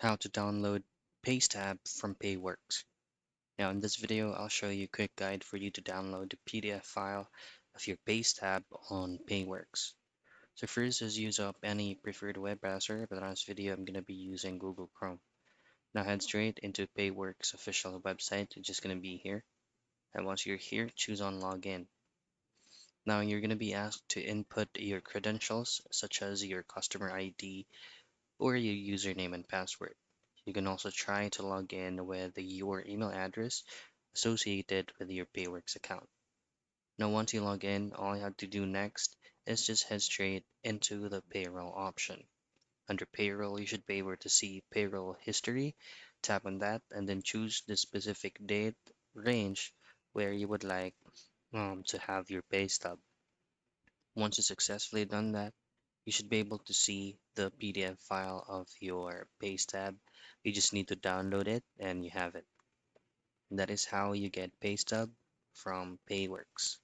How to download Paystub from Payworks. Now in this video, I'll show you a quick guide for you to download the PDF file of your Paystub on Payworks. So first is use up any preferred web browser, but in this video I'm going to be using Google Chrome. Now head straight into Payworks official website, it's just going to be here. And once you're here, choose on login. Now you're going to be asked to input your credentials such as your customer ID or your username and password. You can also try to log in with your email address associated with your Payworks account. Now, once you log in, all you have to do next is just head straight into the payroll option. Under payroll, you should be able to see payroll history. Tap on that and then choose the specific date range where you would like to have your pay stub. Once you successfully done that, you should be able to see the PDF file of your Paystub. You just need to download it and you have it. And that is how you get Paystub from Payworks.